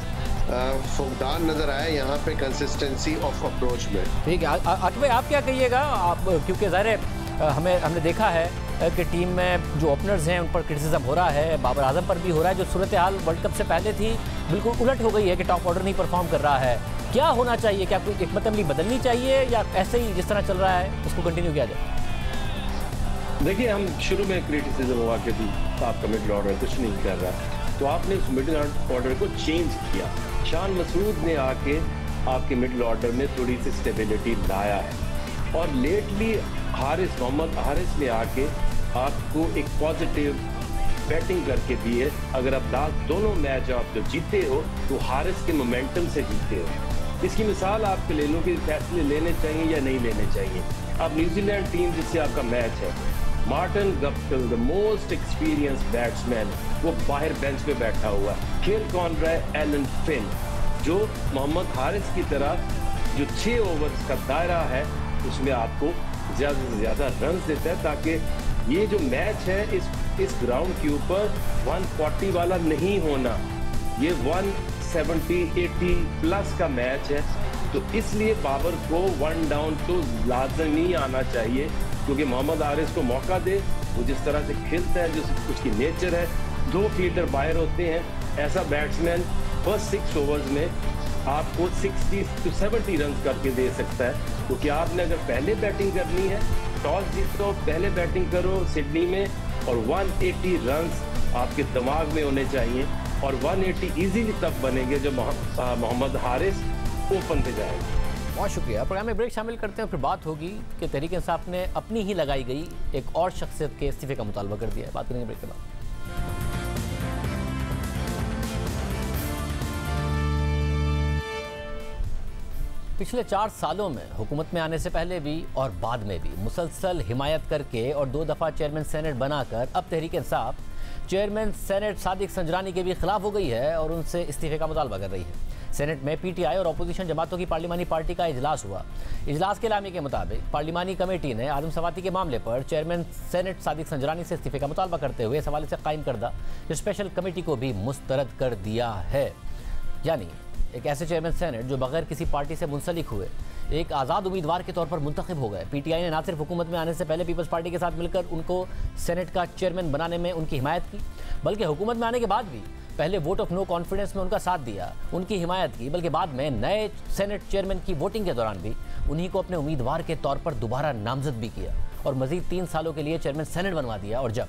फुकदान नजर आया यहाँ पे कंसिस्टेंसी ऑफ अप्रोच में। ठीक है आकिब भाई, आप क्या कहिएगा? आप क्योंकि ज़ाहिर है हमने देखा है कि टीम में जो ओपनर्स हैं उन पर क्रिटिसिज्म हो रहा है, बाबर आजम पर भी हो रहा है। जो सूरत हाल वर्ल्ड कप से पहले थी बिल्कुल उलट हो गई है कि टॉप ऑर्डर नहीं परफॉर्म कर रहा है। क्या होना चाहिए? क्या कोई हिकमत-ए-अमली बदलनी चाहिए या ऐसे ही जिस तरह चल रहा है उसको कंटिन्यू किया जाए? देखिए, हम शुरू में क्रिटिसिज्म हुआ कि आपका मिडिल ऑर्डर कुछ नहीं कर रहा, तो आपने उस मिडिल ऑर्डर को चेंज किया। शान मसूद ने आके आपके मिडिल ऑर्डर में थोड़ी सी स्टेबिलिटी लाया है और लेटली मोहम्मद हारिस ने आके आपको एक पॉजिटिव बैटिंग करके दी है। अगर आप लास्ट दोनों मैच आप जो जीते हो तो हारिस के मोमेंटम से जीते हो। इसकी मिसाल आपके ले लो कि फैसले लेने चाहिए या नहीं लेने चाहिए। अब न्यूजीलैंड टीम जिससे आपका मैच है, Martin Guptill the most experience batsman, वो बाहर बेंच पे बैठा हुआ है। खेल कौन रहा है? एलन फिन, जो मोहम्मद हारिस की तरह जो 6 ओवर्स का दायरा है उसमें आपको ज़्यादा से ज़्यादा रन देता है, ताकि ये जो मैच है इस ग्राउंड के ऊपर 140 वाला नहीं होना, ये 170-80 प्लस का मैच है। तो इसलिए बाबर को 1 डाउन तो लाजमी आना चाहिए, क्योंकि मोहम्मद हारिस को मौका दे, वो जिस तरह से खेलता है, जो उसकी नेचर है। 2 फील्डर बाहर होते हैं, ऐसा बैट्समैन फर्स्ट 6 ओवर्स में आपको 60-70 रन करके दे सकता है। क्योंकि आपने अगर पहले बैटिंग करनी है, टॉस जीतो, पहले बैटिंग करो सिडनी में, और 180 रन आपके दिमाग में होने चाहिए। और 180 इजीली तब बनेंगे जब मोहम्मद हारिस ओपन पे जाएगा। बहुत शुक्रिया। प्रोग्राम में ब्रेक शामिल करते हैं, फिर बात होगी कि तहरीक इंसाफ ने अपनी ही लगाई गई एक और शख्सियत के इस्तीफे का मुतालबा कर दिया है। बात करेंगे ब्रेक के बाद। पिछले 4 सालों में हुकूमत में आने से पहले भी और बाद में भी मुसलसल हिमायत करके और 2 दफ़ा चेयरमैन सेनेट बनाकर अब तहरीक इंसाफ चेयरमैन सेनेट सादिक संजरानी के भी खिलाफ हो गई है और उनसे इस्तीफे का मुतालबा कर रही है। सेनेट में पीटीआई और अपोजिशन जमातों की पार्लिमानी पार्टी का इजलास हुआ। इजलास के लामे के मुताबिक पार्लिमानी कमेटी ने आदम सवाती के मामले पर चेयरमैन सेनेट सादिक संजरानी से इस्तीफे का मुतालबा करते हुए इस हवाले से कायम करदा स्पेशल कमेटी को भी मुस्तरद कर दिया है। यानी एक ऐसे चेयरमैन सेनेट जो बगैर किसी पार्टी से मुंसलिक हुए एक आज़ाद उम्मीदवार के तौर पर मुंतखब हो गए। पीटीआई ने ना सिर्फ हुकूमत में आने से पहले पीपल्स पार्टी के साथ मिलकर उनको सेनेट का चेयरमैन बनाने में उनकी हिमायत की, बल्कि हुकूमत में आने के बाद भी पहले वोट ऑफ नो कॉन्फिडेंस में उनका साथ दिया, उनकी हिमायत की, बल्कि बाद में नए सेनेट चेयरमैन की वोटिंग के दौरान भी उन्हीं को अपने उम्मीदवार के तौर पर दोबारा नामजद भी किया और मजीद 3 सालों के लिए चेयरमैन सेनेट बनवा दिया। और जब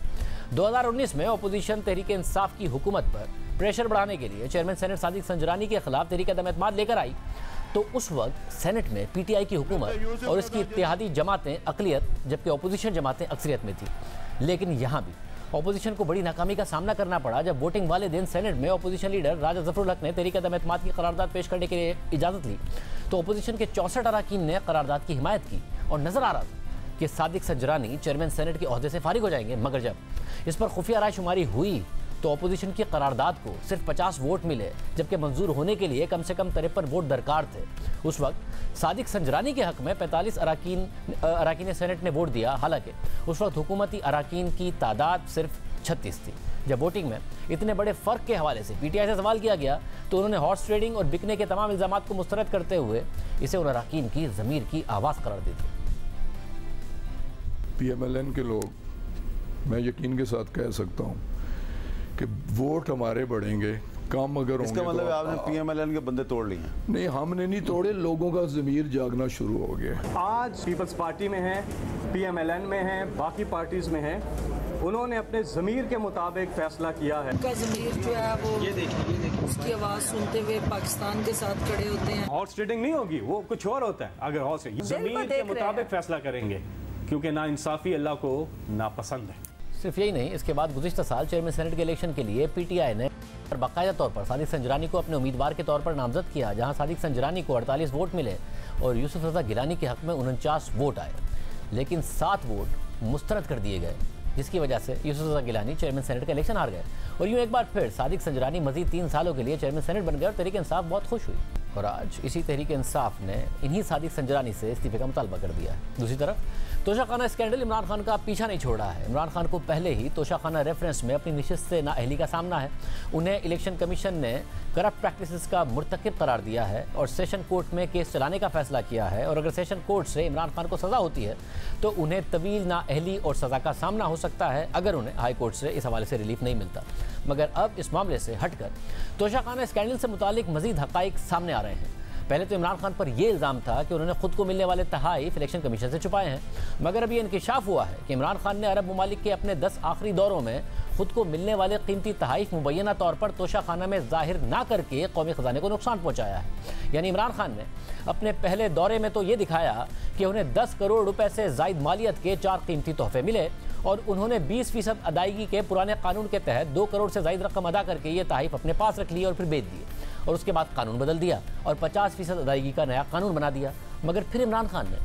2019 में अपोजिशन तहरीक इंसाफ की हुकूमत पर प्रेशर बढ़ाने के लिए चेयरमैन सेनेट सादिक संजरानी के खिलाफ तहरीक अदम-ए-एतमाद लेकर आई, तो उस वक्त सेनेट में पीटीआई की हुकूमत और इसकी इत्तेहादी जमातें अकलियत जबकि अपोजिशन जमातें अक्सरियत में थी। लेकिन यहाँ भी अपोजिशन को बड़ी नाकामी का सामना करना पड़ा जब वोटिंग वाले दिन सेनेट में अपोजिशन लीडर राजा जफरुल हक ने तहरीक अदम-ए-एतमाद की करारदाद पेश करने के लिए इजाज़त ली, तो अपोजिशन के 64 अरकान ने करारदाद की हिमायत की और नजर आ रहा था कि सादिक संजरानी चेयरमैन सेनेट के ओहदे से फारिग हो जाएंगे। मगर जब इस पर खुफिया रायशुमारी हुई तो अपोजिशन की करारदाद को सिर्फ 50 वोट मिले, जबकि मंजूर होने के लिए कम से कम 53 वोट दरकार थे। उस वक्त सादिक संजरानी के हक में 45 अरकान सेनेट ने वोट दिया। हालांकि उस वक्त हुकूमती अरकान की तादाद सिर्फ 36 थी। जब वोटिंग में इतने बड़े फ़र्क के हवाले से पीटीआई से सवाल किया गया तो उन्होंने हॉर्स ट्रेडिंग और बिकने के तमाम इल्ज़ाम को मुस्तरद करते हुए इसे उन अरकान की ज़मीर की आवाज़ करार दी थी। PMLN के लोग, मैं यकीन के साथ कह सकता हूँ कि वोट हमारे बढ़ेंगे, काम अगर इसका होंगे मतलब तो आपने PMLN के बंदे तोड़ लिए? नहीं, हमने नहीं तोड़े, लोगों का ज़मीर जागना शुरू हो गया। आज पीपल्स पार्टी में है, PMLN में है, बाकी पार्टीज में है, उन्होंने अपने ज़मीर के मुताबिक फैसला किया है। उनका ज़मीर जो है वो ये देखिए उसकी आवाज़ सुनते हुए पाकिस्तान के साथ खड़े होते हैं। हॉर्स ट्रेडिंग नहीं होगी, वो कुछ और होता है। अगर हॉर्स ज़मीर के मुताबिक फैसला करेंगे, क्योंकि नाइंसाफ़ी अल्लाह को नापसंद है। सिर्फ यही नहीं, इसके बाद गुज़िश्ता साल चेयरमैन सेनेट के इलेक्शन के लिए पीटीआई ने बाकायदा तौर पर सादिक संजरानी को अपने उम्मीदवार के तौर पर नामजद किया, जहां सादिक संजरानी को 48 वोट मिले और यूसुफ रज़ा गिलानी के हक में 49 वोट आए, लेकिन 7 वोट मुस्तरद कर दिए गए, जिसकी वजह से यूसुफ रज़ा गिलानी चेयरमैन सेनेट का इलेक्शन हार गए। और यूँ एक बार फिर सादिक संजरानी मजीद 3 सालों के लिए चेयरमैन सेनेट बन गए और तहरीक इंसाफ बहुत खुश हुई। और आज इसी तहरीक इंसाफ ने इन्हीं सादिक संजरानी से इस्तीफे का मुतालबा कर दिया है। दूसरी तरफ तोशाखाना स्कैंडल इमरान खान का पीछा नहीं छोड़ रहा है। इमरान खान को पहले ही तोशाखाना रेफरेंस में अपनी निशिस्त से नाअहली का सामना है। उन्हें इलेक्शन कमीशन ने करप्ट प्रैक्टिसेस का मुर्तकिब करार दिया है और सेशन कोर्ट में केस चलाने का फैसला किया है। और अगर सेशन कोर्ट से इमरान खान को सज़ा होती है तो उन्हें तवील नाअहली और सज़ा का सामना हो सकता है, अगर उन्हें हाई कोर्ट से इस हवाले से रिलीफ नहीं मिलता। मगर अब इस मामले से हटकर तोशाखाना स्कैंडल से मुतालिक मजीद हक़ाइक़ सामने आ रहे हैं। पहले तो इमरान खान पर यह इल्ज़ाम था कि उन्होंने खुद को मिलने वाले तहाइफ इलेक्शन कमीशन से छुपाए हैं, मगर अब ये इंकिशाफ हुआ है कि इमरान खान ने अरब ममालिक के अपने 10 आखिरी दौरों में खुद को मिलने वाले कीमती तहाइफ मुबैना तौर पर तोशाखाना में जाहिर ना करके कौमी ख़जाने को नुकसान पहुँचाया है। यानी इमरान खान ने अपने पहले दौरे में तो ये दिखाया कि उन्हें 10 करोड़ रुपए से ज़ायद मालियत के 4 कीमती तोहफे मिले और उन्होंने 20% अदायगी के पुराने कानून के तहत 2 करोड़ से ज़ायद रकम अदा करके ये तहाइफ अपने पास रख लिए और फिर बेच दिए और उसके बाद कानून बदल दिया और 50% अदायगी का नया कानून बना दिया। मगर फिर इमरान खान ने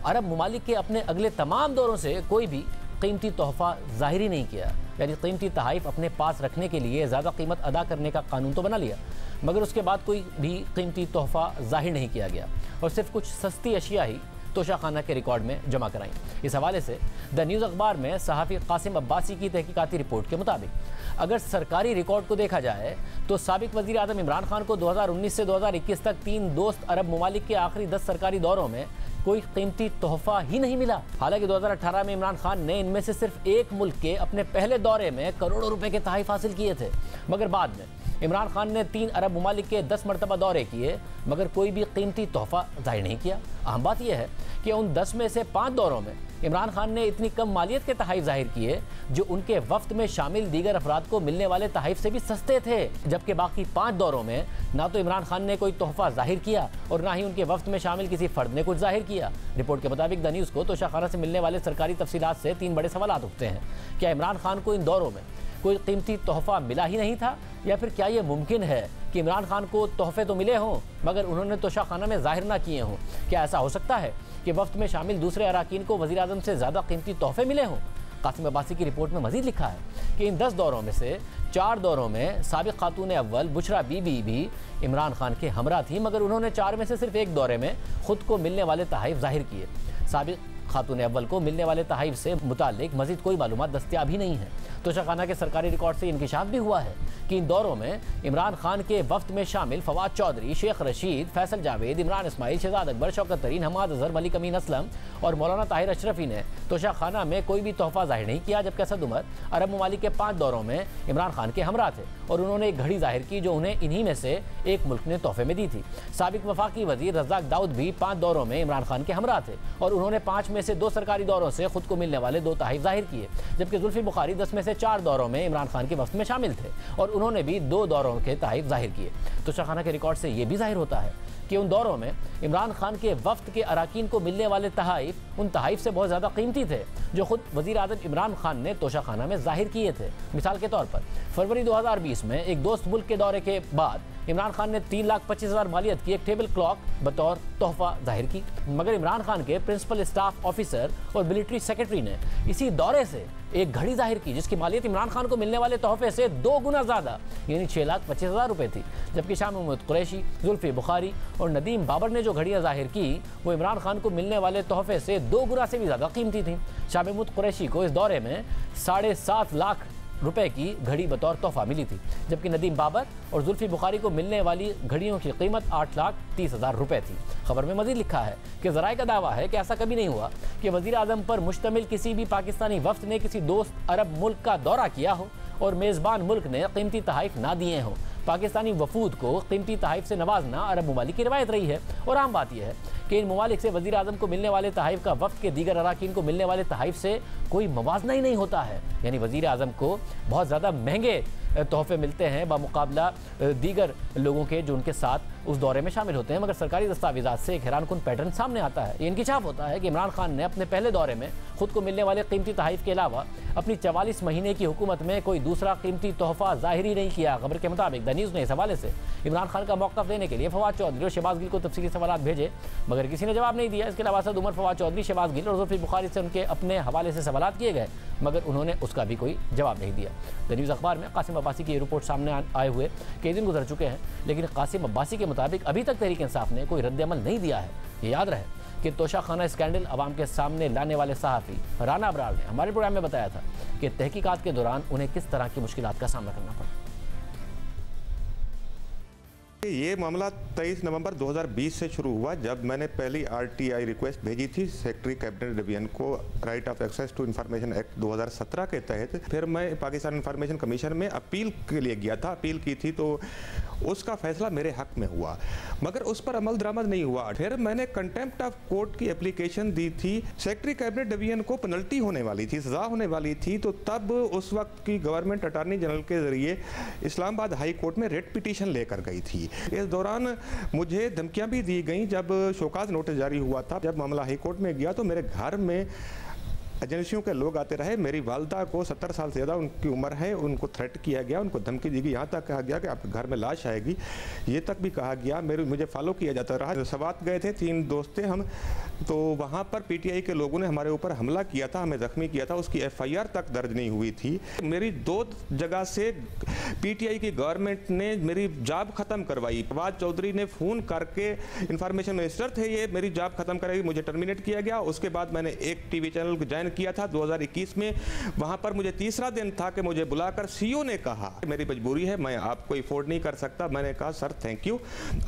अरब ममालिक के अपने अगले तमाम दौरों से कोई भी कीमती तोहफा ज़ाहिर ही नहीं किया। यानी कीमती तहाइफ अपने पास रखने के लिए ज़्यादा कीमत अदा करने का कानून तो बना लिया, मगर उसके बाद कोई भी कीमती तोहफा ज़ाहिर नहीं किया गया और सिर्फ कुछ सस्ती अशिया ही तोशाखाना के रिकॉर्ड में जमा कराई। इस हवाले से द न्यूज़ अखबार में सहाफ़ी कासिम अब्बासी की तहकीकाती रिपोर्ट के मुताबिक अगर सरकारी रिकॉर्ड को देखा जाए तो साबिक वज़ीर आज़म इमरान खान को 2019 से 2021 तक 3 दोस्त अरब ममालिक के आखिरी 10 सरकारी दौरों में कोई कीमती तोहफा ही नहीं मिला। हालांकि 2018 में इमरान खान ने इनमें से सिर्फ एक मुल्क के अपने पहले दौरे में करोड़ों रुपए के तहाइफ हासिल किए थे, मगर बाद में इमरान खान ने 3 अरब ममालिक के 10 मरतबा दौरे किए मगर कोई भी कीमती तोहफा जाहिर नहीं किया। अहम बात यह है कि उन 10 में से 5 दौरों में इमरान खान ने इतनी कम मालियत के तहाइफ जाहिर किए जो उनके वफ्त में शामिल दीगर अफराद को मिलने वाले तहाइफ से भी सस्ते थे, जबकि बाकी 5 दौरों में ना तो इमरान खान ने कोई तोहफा जाहिर किया और ना ही उनके वफ्त में शामिल किसी फर्द ने कुछ जाहिर किया। रिपोर्ट के मुताबिक द न्यूज़ को तोशाखाना से मिलने वाले सरकारी तफसीलात से 3 बड़े सवाल उठते हैं। क्या इमरान खान को इन दौरों में कोई कीमती तोहफा मिला ही नहीं था, या फिर क्या ये मुमकिन है कि इमरान खान को तोहफे तो मिले हों मगर उन्होंने तोशाखाना में जाहिर ना किए हों? क्या ऐसा हो सकता है कि वफ्त में शामिल दूसरे अराकीन को वज़ीर आज़म से ज़्यादा कीमती तोहफे मिले हों? कासिम अब्बासी की रिपोर्ट में मज़ीद लिखा है कि इन 10 दौरों में से 4 दौरों में साबिक खातून अव्वल बुशरा बीबी भी इमरान खान के हमरा थी, मगर उन्होंने 4 में से सिर्फ एक दौरे में खुद को मिलने वाले तहाइफ जाहिर किए। साबिक खातून अव्वल को मिलने वाले तहाइफ से मुतालिक मजीद कोई मालूमात दस्तियाब ही नहीं है। तोशाखाना के सरकारी रिकॉर्ड से इंकिशाफ भी हुआ है कि इन दौरों में इमरान खान के वफ्त में शामिल फवाद चौधरी, शेख रशीद, फैसल जावेद, इमरान इस्माइल, शहजाद अकबर, शौकत तरीन, हमाद अजहर, मलिक अमीन असलम और मौलाना ताहिर अशरफी ने तोशाखाना में कोई भी तोहफा जाहिर नहीं किया, जबकि असद उमर अरब ममालिक के 5 दौरों में इमरान खान के हमरा थे और उन्होंने एक घड़ी जाहिर की जो उन्हें इन्हीं में से एक मुल्क ने तोहफे में दी थी। साबिक वफाकी वजीर रज़ाक दाऊद भी 5 दौरों में इमरान खान के हमरा थे और उन्होंने 5 में से 2 सरकारी दौरों से खुद को मिलने वाले 2 तहाइफ जाहिर किए, जबकि जुल्फी बुखारी 10 में से 4 दौरों में इमरान खान के वफ्त में शामिल थे और उन्होंने भी 2 दौरों के तहाइफ जाहिर किए। तोशाखाना के रिकॉर्ड से यह भी जाहिर होता है कि उन दौरों में इमरान खान के वफ्त के अराकीन को मिलने वाले तहाइफ उन तहाइफ से बहुत ज़्यादा कीमती थे जो खुद वज़ीर आज़म इमरान खान ने तोशाखाना में जाहिर किए थे। मिसाल के तौर पर फरवरी 2020 में एक दोस्त मुल्क के दौरे के बाद इमरान खान ने 3,25,000 मालियत की एक टेबल क्लॉक बतौर तोहफा जाहिर की, मगर इमरान खान के प्रिंसिपल स्टाफ ऑफिसर और मिलिट्री सेक्रेटरी ने इसी दौरे से एक घड़ी जाहिर की जिसकी मालियत इमरान खान को मिलने वाले तोहफे से 2 गुना ज़्यादा यानी 6,25,000 रुपये थी, जबकि शाह महमूद कुरैशी, जुल्फी बुखारी और नदीम बाबर ने जो घड़ियाँ जाहिर की वो इमरान खान को मिलने वाले तोहफे से 2 गुना से भी ज़्यादा कीमती थी। शाह महमूद कुरैशी को इस दौरे में 7.5 लाख रुपए की घड़ी बतौर तोहफा मिली थी, जबकि नदीम बाबर और जुल्फी बुखारी को मिलने वाली घड़ियों की कीमत 8,30,000 रुपए थी। खबर में मजीद लिखा है कि ज़राए का दावा है कि ऐसा कभी नहीं हुआ कि वज़ीर आज़म पर मुश्तमिल किसी भी पाकिस्तानी वफ्द ने किसी दोस्त अरब मुल्क का दौरा किया हो और मेज़बान मुल्क ने कीमती तहाइफ ना दिए हों। पाकिस्तानी वफूद को कीमती तहाइफ से नवाजना अरब ममालिक की रवायत रही है और आम बात यह है कि इन ममालिक से वज़ीर आज़म को मिलने वाले तहाइफ का वफ्द के दीगर अराकीन को मिलने वाले तहाइफ से कोई मवाजना ही नहीं होता है। यानी वज़ीर आज़म को बहुत ज़्यादा महंगे तोहफे मिलते हैं बामुकाबला दीगर लोगों के जो उनके साथ उस दौरे में शामिल होते हैं, मगर सरकारी दस्तावेज़ात से एक हैरानकुन पैटर्न सामने आता है। ये इंकिशाफ होता है कि इमरान खान ने अपने पहले दौरे में खुद को मिलने वाले कीमती तहाइफ के अलावा अपनी 44 महीने की हुकूमत में कोई दूसरा कीमती तोहफा जाहिर ही नहीं किया। खबर के मुताबिक द न्यूज़ ने इस हवाले से इमरान खान का मौक़िफ़ देने के लिए फवाद चौधरी और शहबाज गिल को तफसीली सवाल भेजे, मगर किसी ने जवाब नहीं दिया। इसके अलावा असद उमर, फवाद चौधरी, शहबाज गिल और जुल्फ़िकार बुखारी से उनके अपने हवाले से सवाल किए गए, मगर उन्होंने उसका भी कोई जवाब नहीं दिया। द न्यूज़ अखबार में कासिम अब्बासी की रिपोर्ट सामने आए हुए कई दिन गुजर चुके हैं, लेकिन कासिम अब्बासी के मुताबिक अभी तक तहरीक इंसाफ ने कोई रद्द-ए-अमल नहीं दिया है। ये याद रहे कि तोशाखाना स्कैंडल अवाम के सामने लाने वाले सहाफ़ी राना अबरार ने हमारे प्रोग्राम में बताया था कि तहकीकात के दौरान उन्हें किस तरह की मुश्किलात का सामना करना पड़ा। ये मामला 23 नवंबर 2020 से शुरू हुआ, जब मैंने पहली RTI रिक्वेस्ट भेजी थी सेक्रेटरी कैबिनेट डिवीजन को right of access to information act 2017 के तहत। फिर मैं पाकिस्तान इंफॉर्मेशन कमीशन में अपील के लिए गया था, अपील की थी तो उसका फैसला मेरे हक में हुआ, मगर उस पर अमल दरामद नहीं हुआ। फिर मैंने कंटेम्प्ट ऑफ कोर्ट की एप्लीकेशन दी थी, सेक्रेटरी कैबिनेट डिवीजन को पेनल्टी होने वाली थी, सजा होने वाली थी, तो तब उस वक्त की गवर्नमेंट अटॉर्नी जनरल के जरिए इस्लामाबाद हाई कोर्ट में रेट पिटीशन लेकर गई थी। इस दौरान मुझे धमकियां भी दी गई। जब शोकाज नोटिस जारी हुआ था, जब मामला हाई कोर्ट में गया तो मेरे घर में एजेंसियों के लोग आते रहे। मेरी वालदा को 70 साल से ज़्यादा उनकी उम्र है, उनको थ्रेट किया गया, उनको धमकी दी गई, यहाँ तक कहा गया कि आपके घर में लाश आएगी, ये तक भी कहा गया। मुझे फॉलो किया जाता रहा। सवात गए थे, 3 दोस्त थे हम, तो वहाँ पर PTI के लोगों ने हमारे ऊपर हमला किया था, हमें ज़ख्मी किया था, उसकी FIR तक दर्ज नहीं हुई थी। मेरी 2 जगह से PTI की गवर्नमेंट ने मेरी जॉब ख़त्म करवाई। फवाद चौधरी ने फ़ोन करके, इंफॉर्मेशन मिनिस्टर थे ये, मेरी जॉब ख़त्म कराई, मुझे टर्मिनेट किया गया। उसके बाद मैंने एक TV चैनल ज्वाइन किया था 2021 में। वहां पर मुझे तीसरा दिन था कि मुझे बुलाकर CEO ने कहा मेरी मजबूरी है, मैं आपको अफोर्ड नहीं कर सकता। मैंने कहा सर थैंक यू,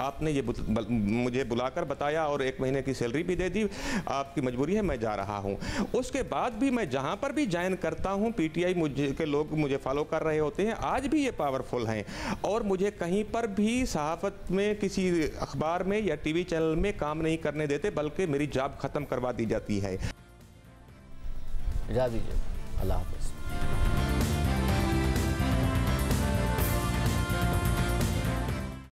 आपने ये मुझे बुलाकर बताया और 1 महीने की सैलरी भी दे दी, आपकी मजबूरी है, मैं जा रहा हूं। उसके बाद भी मैं जहां पर भी ज्वाइन करता हूं, PTI के लोग मुझे फॉलो कर रहे होते हैं, आज भी ये पावरफुल हैं और मुझे कहीं पर भी सहाफत में, किसी अखबार में या TV चैनल में काम नहीं करने देते, बल्कि मेरी जॉब खत्म करवा दी जाती है। इजाज़त दीजिए, अल्लाह हाफ़िज़।